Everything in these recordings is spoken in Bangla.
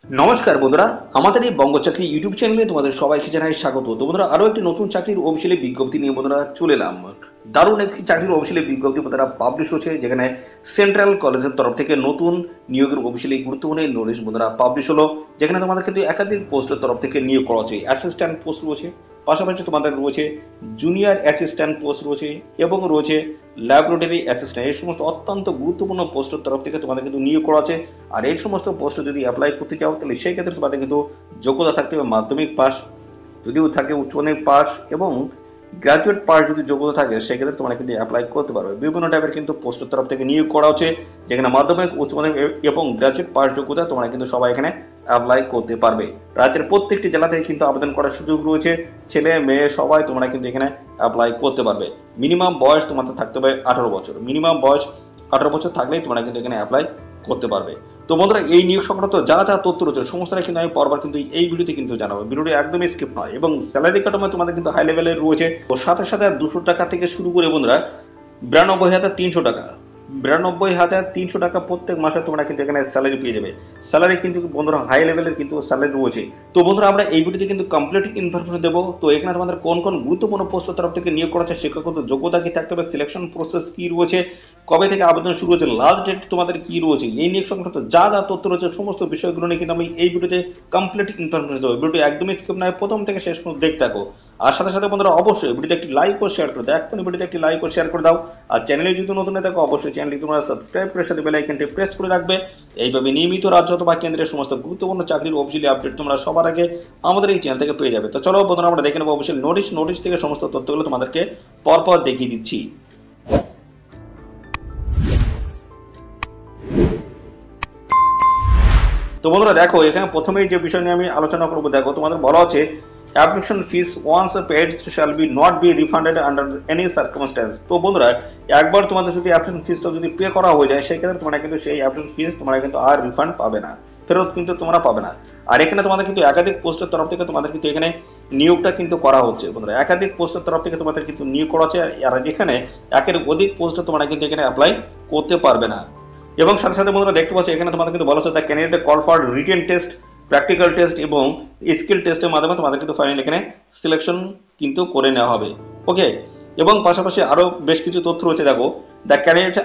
নমস্কার বন্ধুরা, আমাদের এই বঙ্গচাকরি ইউটিউব চ্যানেলে তোমাদের সবাইকে জানাই স্বাগত। তো বন্ধুরা, আরো একটি নতুন চাকরির অফিসিয়ালি বিজ্ঞপ্তি নিয়ে বন্ধুরা চলে এলাম। দারুণ একটি চাকরির অফিসিয়ালি বিজ্ঞপ্তি বন্ধুরা পাবলিশ হচ্ছে, যেখানে সেন্ট্রাল কলেজের তরফ থেকে নতুন নিয়োগের অফিসিয়ালি গুরুত্বপূর্ণ নোটিশ বন্ধুরা পাবলিশ হলো, যেখানে তোমাদের কিন্তু একাধিক পোস্টের তরফ থেকে নিয়োগ করা হচ্ছে। অ্যাসিস্ট্যান্ট পোস্ট রয়েছে, পাশাপাশি তোমাদের রয়েছে জুনিয়র অ্যাসিস্ট্যান্ট পোস্ট রয়েছে এবং রয়েছে ল্যাবরেটরি অ্যাসিস্ট্যান্ট। এই সমস্ত অত্যন্ত গুরুত্বপূর্ণ পোস্টের তরফ থেকে তোমাদের কিন্তু নিয়োগ করা আছে। আর এই সমস্ত পোস্টে যদি অ্যাপ্লাই করতে চাও, তাহলে সেই ক্ষেত্রে তোমাদের কিন্তু যোগ্যতা থাকতে হবে মাধ্যমিক পাস, যদিও থাকে উচ্চ মাধ্যমিক পাস এবং গ্রাজুয়েট পাস যদি যোগ্যতা থাকে, সেক্ষেত্রে তোমরা কিন্তু অ্যাপ্লাই করতে পারবে। বিভিন্ন টাইপের কিন্তু পোস্টের তরফ থেকে নিয়োগ করা হচ্ছে, যেখানে মাধ্যমিক, উচ্চ মাধ্যমিক এবং গ্রাজুয়েট পাস যোগ্যতা তোমরা কিন্তু সবাই এখানে অ্যাপ্লাই করতে পারবে। রাজ্যের প্রত্যেকটি জেলা থেকে কিন্তু আবেদন করার সুযোগ রয়েছে। ছেলে মেয়ে সবাই তোমরা কিন্তু এখানে অ্যাপ্লাই করতে পারবে। মিনিমাম বয়স তোমাদের থাকতে হবে 18 বছর। মিনিমাম বয়স 18 বছর থাকলেই তোমরা কিন্তু এখানে অ্যাপ্লাই করতে পারবে। তো বন্ধুরা, এই নিয়োগ সংক্রান্ত যা যা তথ্য রয়েছে সমস্তটা কিন্তু আমি পরবার কিন্তু এই ভিডিওতে কিন্তু জানাবো। ভিডিওটি একদমই স্কিপ নয়। এবং স্যালারি কাঠামো তোমাদের কিন্তু হাই লেভেলের রয়েছে। ও 27,200 টাকা থেকে শুরু করে বন্ধুরা 92,300 টাকা, 92,300 টাকা প্রত্যেক মাসে তোমরা কিন্তু এখানে স্যালারি পেয়ে যাবে। স্যালারি কিন্তু বন্ধুরা হাই লেভেলের কিন্তু স্যালারি রয়েছে। তো বন্ধুরা, আমরা এই ভিডিওতে কিন্তু কমপ্লিট ইনফরমেশন দেবো। তো এখানে তোমাদের কোন কোন গুরুত্বপূর্ণ পোস্টের তরফ থেকে নিয়োগ করা হচ্ছে, শিক্ষাগত যোগ্যতা কি থাকতে হবে, সিলেকশন প্রসেস কি রয়েছে, কবে থেকে আবেদন শুরু হচ্ছে, লাস্ট ডেট তোমাদের কি রয়েছে, এই নিয়োগ সংক্রান্ত যা যা তথ্য রয়েছে সমস্ত বিষয়গুলো নিয়ে কিন্তু আমি এই ভিডিওতে কমপ্লিট ইনফরমেশন দেবো। ভিডিওটি একদমই স্কিপ নয়, প্রথম থেকে শেষ পর্যন্ত দেখতে থাকো। আর সাথে সাথে বন্ধুরা, অবশ্যই ভিডিওতে একটি লাইক ও শেয়ার করে দাও। এখন ভিডিওতে একটি লাইক ও শেয়ার করে দাও। আর চ্যানেলে যদি নতুন হয়ে থাকো, অবশ্যই চ্যানেলটি তোমরা সাবস্ক্রাইব করে সাথে বেল আইকনটি প্রেস করে রাখবে। এইভাবে নিয়মিত রাজ্য অথবা কেন্দ্রের সমস্ত গুরুত্বপূর্ণ চাকরির অফিসিয়ালি আপডেট তোমরা সবার আগে আমাদের এই চ্যানেল থেকে পেয়ে যাবে। তো চলো বন্ধুরা, আমরা দেখে নেবো অবশ্যই নোটিশ থেকে সমস্ত তথ্যগুলো তোমাদেরকে পরপর দেখিয়ে দিচ্ছি। তো বন্ধুরা দেখো, এখানে প্রথমেই যে বিষয় নিয়ে আমি আলোচনা করবো, দেখো তোমাদের বলা হচ্ছে application fees once paid shall be not be refunded under any circumstance. তো বন্ধুরা, একবার তোমাদের যদি অ্যাপ্লিকেশন ফিসটা যদি পে করা হয়ে যায়, সেক্ষেত্রে তোমরা কিন্তু সেই অ্যাপ্লিকেশন ফিস তোমরা কিন্তু আর রিফান্ড পাবে না, ফেরত কিন্তু তোমরা পাবে না। আর এখানে তোমাদের কিন্তু একাধিক পোস্টের তরফ থেকে তোমাদের কিন্তু এখানে নিয়োগটা কিন্তু করা হচ্ছে বন্ধুরা। একাধিক পোস্টের তরফ থেকে তোমাদের কিন্তু নিয়োগ করা হচ্ছে। আর এখানে একের অধিক পোস্টে তোমরা কিন্তু এখানে অ্যাপ্লাই করতে পারবে না। এবং সাথে সাথে বন্ধুরা দেখতে পাচ্ছ, এখানে তোমাদের কিন্তু বলা হচ্ছে the candidate call for written test, practical test এবং স্কিল টেস্টের মাধ্যমে তোমাদের কিন্তু ফাইনালি এখানে সিলেকশন কিন্তু করে নেওয়া হবে। ওকে, এবং পাশাপাশি আরো বেশ কিছু তথ্য রয়েছে। দেখো, the candidate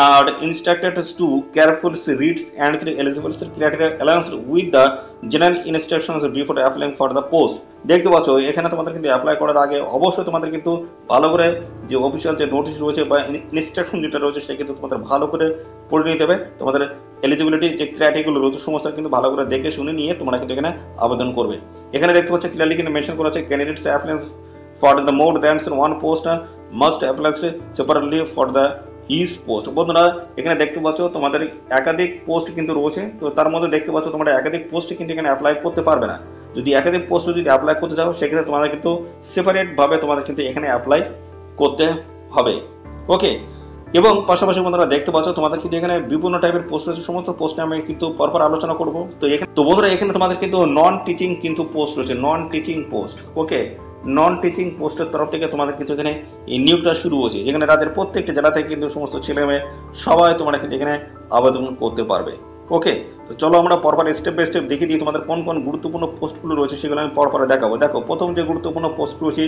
are instructed to carefully read and eligibility criteria announced with the general instructions before applying for the post. দেখতে পাচ্ছ, এখানে তোমাদের কিন্তু অ্যাপ্লাই করার আগে অবশ্যই তোমাদের কিন্তু ভালো করে যে অফিসিয়াল যে নোটিশ রয়েছে বা ইনস্ট্রাকশন যেটা রয়েছে, সেটা কিন্তু তোমাদের ভালো করে পড়ে নিতে হবে। তোমাদের এলিজিবিলিটি যে ক্রাইটেরিয়াগুলো রয়েছে সমস্ত কিন্তু ভালো করে দেখে শুনে নিয়ে তোমরা কিন্তু এখানে আবেদন করবে। এখানে দেখতে পাচ্ছ ক্লিয়ারলি কিন্তু মেনশন করা আছে, candidates applying for the more than one post must apply separately for the is post. বন্ধুরা, এখানে দেখতে পাচ্ছ তোমাদের একাধিক পোস্ট কিন্তু রয়েছে। তো তার মধ্যে দেখতে পাচ্ছ তোমরা একাধিক পোস্ট কিন্তু এখানে অ্যাপ্লাই করতে পারবে না। যদি একাধিক পোস্ট যদি অ্যাপ্লাই করতে চাও, সেক্ষেত্রে তোমাদের কিন্তু সেপারেট ভাবে তোমাদের কিন্তু এখানে অ্যাপ্লাই করতে হবে। ওকে, এবং পাশাপাশি বন্ধুরা দেখতে পাচ্ছ তোমাদের কিন্তু এখানে বিভিন্ন টাইপের পোস্ট রয়েছে। সমস্ত পোস্ট আমি কিন্তু পরপর আলোচনা করব। তো এখানে তো বন্ধুরা, এখানে তোমাদের কিন্তু নন টিচিং কিন্তু পোস্ট রয়েছে, নন টিচিং পোস্ট। ওকে, নন টিচিং পোস্টের তরফ থেকে তোমাদের কিন্তু এখানে এই নিয়োগটা শুরু হয়েছে, যেখানে রাজ্যের প্রত্যেকটা জেলা থেকে কিন্তু সমস্ত ছেলে মেয়ে সবাই তোমরা কিন্তু এখানে আবেদন করতে পারবে। ওকে, তো চলো আমরা পরপর স্টেপ বাই স্টেপ দেখিয়ে দিই তোমাদের কোন কোন গুরুত্বপূর্ণ পোস্টগুলো রয়েছে, সেগুলো আমি পরপর দেখাবো। দেখো, প্রথম যে গুরুত্বপূর্ণ পোস্ট রয়েছে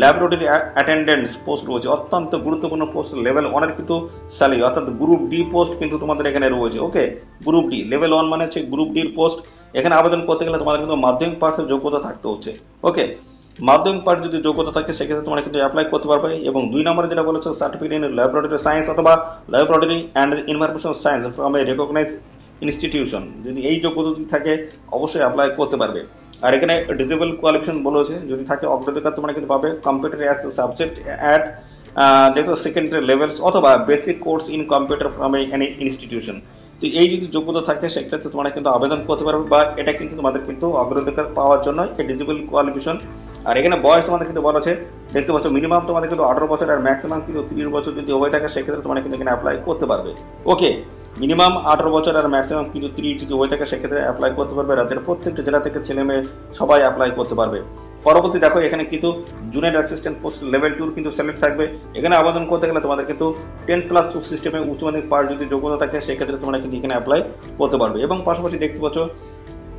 ল্যাবরেটরি অ্যাটেন্ডেন্স পোস্ট রয়েছে, অত্যন্ত গুরুত্বপূর্ণ পোস্ট। লেভেল 1-এর কিন্তু স্যালারি, অর্থাৎ গ্রুপ ডি পোস্ট কিন্তু তোমাদের এখানে রয়েছে। ওকে, গ্রুপ ডি লেভেল 1 মানে হচ্ছে গ্রুপ ডির পোস্ট। এখানে আবেদন করতে গেলে তোমাদের কিন্তু মাধ্যমিক পাশের যোগ্যতা থাকতে হচ্ছে। ওকে, মাধ্যমিক পাশ যদি যোগ্যতা থাকে, সেক্ষেত্রে তোমরা কিন্তু অ্যাপ্লাই করতে পারবে। এবং 2 নম্বরে যেটা বলেছে, সার্টিফিকেট ইন ল্যাবরেটরি সায়েন্স অথবা laboratory and information science from a recognise institution, যদি এই যোগ্যতা থাকে অবশ্যই অ্যাপ্লাই করতে পারবে। আর এখানে ডিজেবল কোয়ালিফিকেশন বলেছে, যদি থাকে অগ্রাধিকার তোমরা কিন্তু পাবে কম্পিউটার অ্যাজ সাবজেক্ট অ্যাট দেখো সেকেন্ডারি লেভেলস অথবা basic course in computer from any institution. তো এই যদি যোগ্যতা থাকে, সেক্ষেত্রে তোমরা কিন্তু আবেদন করতে পারবে, বা এটা কিন্তু তোমাদের কিন্তু অগ্রাধিকার পাওয়ার জন্য এই ডিজেবল কোয়ালিফিকেশন। আর এখানে বয়স তোমাদের কিন্তু বলা আছে, দেখতে পাচ্ছ মিনিমাম তোমাদের কিন্তু 18 বছর আর ম্যাক্সিমাম কিন্তু 30 বছর যদি হয়ে থাকে, সেক্ষেত্রে তোমরা কিন্তু এখানে অ্যাপ্লাই করতে পারবে। ওকে, মিনিমাম 18 বছর আর ম্যাক্সিমাম কিন্তু 30 যদি হয়ে থাকে, সেক্ষেত্রে অ্যাপ্লাই করতে পারবে। রাজ্যের প্রত্যেকটা জেলা থেকে ছেলে মেয়ে সবাই অ্যাপ্লাই করতে পারবে। পরবর্তী দেখো, এখানে কিন্তু জুনিয়র অ্যাসিস্ট্যান্ট পোস্ট লেভেল 2 কিন্তু সিলেক্ট থাকবে। এখানে আবেদন করতে গেলে তোমাদের কিন্তু 10+2 সিস্টেমে উচ্চ মাধ্যমিক পাস যদি যোগ্যতা থাকে, সেক্ষেত্রে তোমরা কিন্তু এখানে অ্যাপ্লাই করতে পারবে। এবং পাশাপাশি দেখতে পাচ্ছ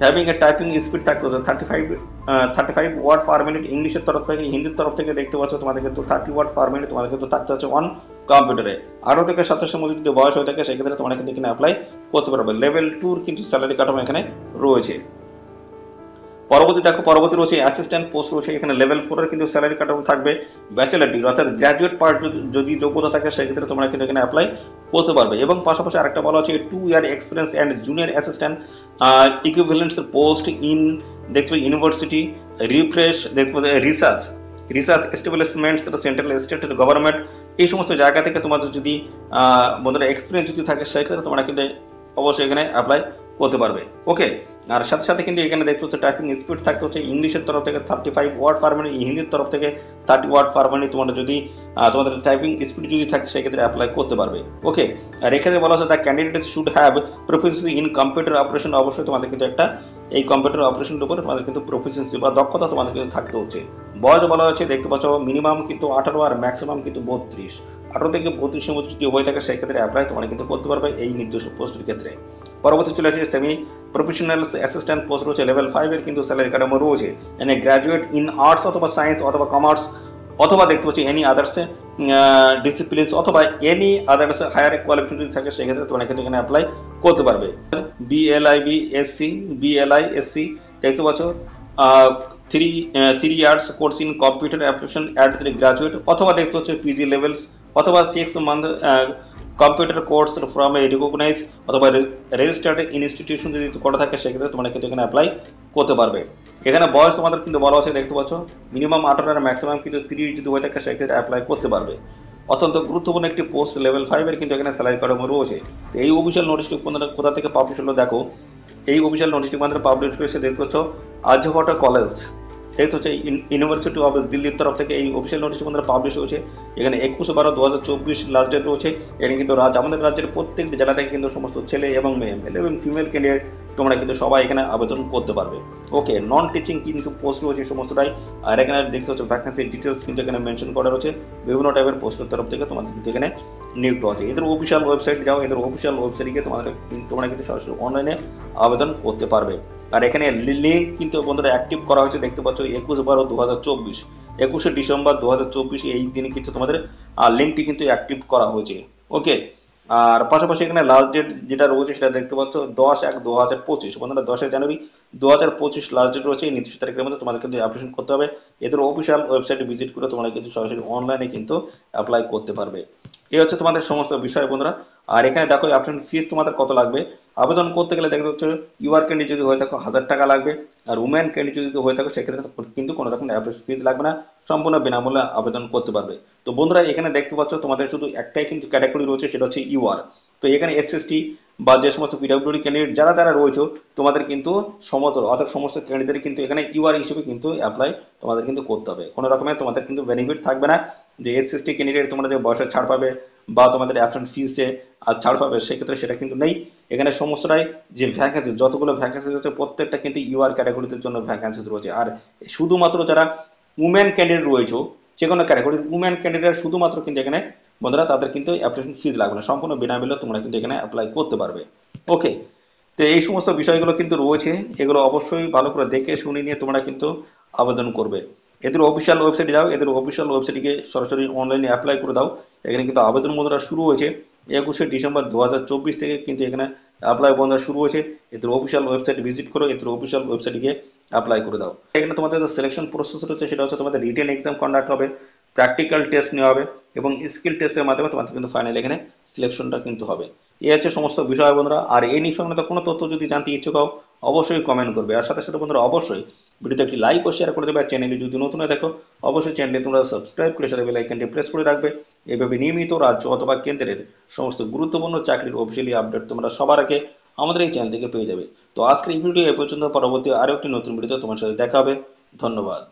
হ্যাভিং এ টাইপিং স্পিড থাকতে হচ্ছে 35 ওয়ার্ড পার মিনিট ইংলিশের তরফ থেকে, হিন্দির তরফ থেকে দেখতে পাচ্ছ তোমাদের কিন্তু 30 ওয়ার্ড পার মিনিট তোমাদের কিন্তু থাকতে হচ্ছে অন কম্পিউটারে। 18 থেকে 27 মধ্যে যদি বয়স হয়ে থাকে সেক্ষেত্রে তোমরা কিন্তু এখানে অ্যাপ্লাই করতে পারবে। লেভেল 2 কিন্তু স্যালারি কাঠামো এখানে রয়েছে। পরবর্তী দেখো, পরবর্তী রয়েছে অ্যাসিস্ট্যান্ট পোস্ট রয়েছে, এখানে লেভেল 4 এর কিন্তু স্যালারি কাঠামো থাকবে। ব্যাচেলর ডিগ্রি অর্থাৎ গ্র্যাজুয়েট পাস যদি যোগ্যতা থাকে সেক্ষেত্রে তোমরা কিন্তু এখানে অ্যাপ্লাই করতে পারবে। এবং পাশাপাশি আরেকটা বলা হচ্ছে 2 year experience and junior assistant equivalence post in দেখবে ইউনিভার্সিটি রিফ্রেশ দেখবে research establishments central state government, এই সমস্ত জায়গা থেকে তোমাদের যদি বন্ধুরা এক্সপিরিয়েন্স যদি থাকে সেক্ষেত্রে তোমরা কিন্তু অবশ্যই এখানে অ্যাপ্লাই করতে পারবে। ওকে, আর সাথে সাথে কিন্তু এখানে দেখতে হচ্ছে টাইপিং স্পিড থাকতে হচ্ছে ইংলিশের তরফ থেকে 35 ওয়ার্ড পার মিনিট, হিন্দির তরফ থেকে 30 ওয়ার্ড পার মিনিট। তোমাদের যদি তোমাদের টাইপিং স্পিড যদি থাকে সেক্ষেত্রে অ্যাপ্লাই করতে পারবে। ওকে, আর এখানে বলা হচ্ছে the candidate should have proficiency in computer operation, অবশ্যই তোমাদের কিন্তু একটা এই কম্পিউটার অপারেশনের উপরে তোমাদের কিন্তু প্রফিসিয়েন্সি বা দক্ষতা তোমাদের কিন্তু থাকতে হচ্ছে। বয়স বলা হচ্ছে দেখতে পাচ্ছ মিনিমাম কিন্তু 18 আর ম্যাক্সিমাম কিন্তু 32, 18 থেকে 32 এর মধ্যে যদি হয়ে থাকে সেক্ষেত্রে অ্যাপ্লাই তোমরা কিন্তু করতে পারবে এই নির্দিষ্ট পোস্টের ক্ষেত্রে। পরবর্তী চলে আসছে সেমি প্রফেশনাল অ্যাসিস্ট্যান্ট পোস্ট রয়েছে, লেভেল 5 এর কিন্তু স্যালারি কাঠামো রয়েছে। এখানে গ্র্যাজুয়েট ইন আর্টস অথবা সায়েন্স অথবা কমার্স অথবা দেখতে পাচ্ছি এনি আদার্স ডিসিপ্লিনস অথবা এনি আদার্স হায়ার কোয়ালিফিকেশন যদি থাকে সেক্ষেত্রে তোমরা কিন্তু এখানে অ্যাপ্লাই করতে পারবে। বিএলআইএসসি দেখতে পাচ্ছ 3 years course in computer application at the graduate, অথবা দেখতে হচ্ছে পিজি লেভেল অথবা 6 month computer course from a recognise অথবা রেজিস্টার্ড ইনস্টিটিউশন যদি করা থাকে সেক্ষেত্রে তোমরা কিন্তু এখানে অ্যাপ্লাই করতে পারবে। এখানে বয়স তোমাদের কিন্তু বলা আছে দেখতে পাচ্ছ মিনিমাম 18 আর ম্যাক্সিমাম কিন্তু 30 যদি হয়ে থাকে সেক্ষেত্রে অ্যাপ্লাই করতে পারবে। অত্যন্ত গুরুত্বপূর্ণ একটি পোস্ট লেভেল 5 এর কিন্তু এখানে স্যালারি কাঠামো রয়েছে। এই অফিসিয়াল নোটিশটি কোথা থেকে পাবলিশ হলো দেখো, এই অফিসিয়াল নোটিশটি আমাদের পাবলিশ হয়েছে দেখতে পাচ্ছ আর্যভট্ট কলেজ দেখতে হচ্ছে ইউনিভার্সিটি অফ দিল্লির তরফ থেকে এই অফিসিয়াল নোটিশটি আমাদের পাবলিশ হয়েছে। এখানে 21/12/2024 লাস্ট ডেট রয়েছে। এখানে কিন্তু আমাদের রাজ্যের প্রত্যেকটি জেলা থেকে কিন্তু সমস্ত ছেলে এবং মেয়ে, মেল এবং ফিমেল ক্যান্ডিডেট তোমরা কিন্তু সবাই এখানে আবেদন করতে পারবে। ওকে, নন টিচিং কিন্তু পোস্ট রয়েছে সমস্তটাই। আর এখানে দেখতে হচ্ছে ভ্যাকেন্সি ডিটেলস কিন্তু এখানে মেনশন করা রয়েছে, বিভিন্ন টাইপের পোস্টের তরফ থেকে তোমাদের কিন্তু এখানে নিয়োগ আছে। এদের অফিসিয়াল ওয়েবসাইট যাও, এদের অফিসিয়াল ওয়েবসাইটে গিয়ে তোমরা কিন্তু সরাসরি অনলাইনে আবেদন করতে পারবে। আর এখানে লিঙ্ক কিন্তু বন্ধুরা অ্যাক্টিভ করা হয়েছে দেখতে পাচ্ছ 21/12/2024, 21শে ডিসেম্বর 2024 এই দিনে কিন্তু তোমাদের লিঙ্কটি কিন্তু অ্যাক্টিভ করা হয়েছে। ওকে, আর পাশাপাশি এখানে লাস্ট ডেট যেটা রয়েছে সেটা দেখতে পাচ্ছ 10/1/2025 বন্ধুরা, 10 জানুয়ারি 2025 লাস্ট ডেট রয়েছে। এই নির্দিষ্ট তারিখের মধ্যে তোমাদের কিন্তু অ্যাপ্লিকেশন করতে হবে। এদের অফিসিয়াল ওয়েবসাইটে ভিজিট করে তোমরা কিন্তু সরাসরি অনলাইনে কিন্তু অ্যাপ্লাই করতে পারবে। এই হচ্ছে তোমাদের সমস্ত বিষয় বন্ধুরা। আর এখানে দেখো অ্যাপ্লিকেশন ফিস তোমাদের কত লাগবে। আবেদন করতে গেলে দেখতে হচ্ছে ইউআর ক্যান্ডিডেট যদি হয়ে থাকো 1000 টাকা লাগবে, আর উমেন ক্যান্ডিডেট যদি হয়ে থাকে সেক্ষেত্রে কিন্তু কোনো রকম অ্যাপ্লিকেশন ফিস লাগবে না, সম্পূর্ণ বিনামূল্যে আবেদন করতে পারবে। তো বন্ধুরা এখানে দেখতে পাচ্ছ তোমাদের শুধু একটাই কিন্তু ক্যাটাগরি রয়েছে, সেটা হচ্ছে ইউআর। তো এখানে এসএসটি বা যে সমস্ত পিডব্লিউডি ক্যান্ডিডেট যারা রয়েছে তোমাদের কিন্তু সমস্ত ক্যান্ডিডেট কিন্তু এখানে ইউআর হিসেবে কিন্তু অ্যাপ্লাই তোমাদের কিন্তু করতে হবে। কোনো রকমের তোমাদের কিন্তু বেনিফিট থাকবে না যে এসএসটি ক্যান্ডিডেট তোমরা যে বয়সের ছাড় পাবে বা তোমাদের অ্যাবসেন্ট ফিসে আর ছাড় পাবে সেক্ষেত্রে সেটা কিন্তু নেই। এখানে সমস্তটাই যে ভ্যাকেন্সি, যতগুলো ভ্যাকেন্সি রয়েছে প্রত্যেকটা কিন্তু ইউআর ক্যাটাগরিদের জন্য ভ্যাকেন্সি রয়েছে। আর শুধুমাত্র যারা উমেন ক্যান্ডিডেট রয়েছে যে কোনো ক্যাটাগরির উমেন ক্যান্ডিডেট শুধুমাত্র কিন্তু এখানে বন্ধুরা তাদের কিন্তু অ্যাপ্লিকেশন ফিজ লাগবে না, সম্পূর্ণ বিনামূল্যে তোমরা কিন্তু এখানে অ্যাপ্লাই করতে পারবে। ওকে, তো এই সমস্ত বিষয়গুলো কিন্তু রয়েছে, এগুলো অবশ্যই ভালো করে দেখে শুনে নিয়ে তোমরা কিন্তু আবেদন করবে। এদের অফিসিয়াল ওয়েবসাইটে যাও, এদের অফিসিয়াল ওয়েবসাইটে গিয়ে সরাসরি অনলাইনে অ্যাপ্লাই করে দাও। এখানে কিন্তু আবেদন বন্ধুরা শুরু হয়েছে 21শে ডিসেম্বর 2024 থেকে কিন্তু এখানে অ্যাপ্লাই বন্ধুরা শুরু হয়েছে। এদের অফিসিয়াল ওয়েবসাইটে ভিজিট করো, এদের অফিসিয়াল ওয়েবসাইটে গিয়ে অ্যাপ্লাই করে দাও। এখানে তোমাদের যে সিলেকশন প্রসেস রয়েছে সেটা হচ্ছে তোমাদের রিটেন এক্সাম কন্ডাক্ট হবে, প্র্যাকটিক্যাল টেস্ট নেওয়া হবে এবং স্কিল টেস্টের মাধ্যমে তোমাদের কিন্তু ফাইনাল এখানে সিলেকশনটা কিন্তু হবে। এই হচ্ছে সমস্ত বিষয় বন্ধুরা। আর এই নিয়ে সংক্রান্ত কোনো তথ্য যদি জানতে ইচ্ছুক হও অবশ্যই কমেন্ট করবে। আর সাথে সাথে বন্ধুরা অবশ্যই ভিডিওতে একটি লাইক ও শেয়ার করে দেবে। আর চ্যানেলে যদি নতুন হয়ে দেখো অবশ্যই চ্যানেলে তোমরা সাবস্ক্রাইব করে সাথে বেল আইকনটি প্রেস করে রাখবে। এইভাবে নিয়মিত রাজ্য অথবা কেন্দ্রের সমস্ত গুরুত্বপূর্ণ চাকরির অফিসিয়ালি আপডেট তোমরা সবার আগে আমাদের এই চ্যানেল থেকে পেয়ে যাবে। তো আজকের এই ভিডিও এ পর্যন্ত, পরবর্তী আরও একটি নতুন ভিডিওতে তোমার সাথে দেখা হবে। ধন্যবাদ।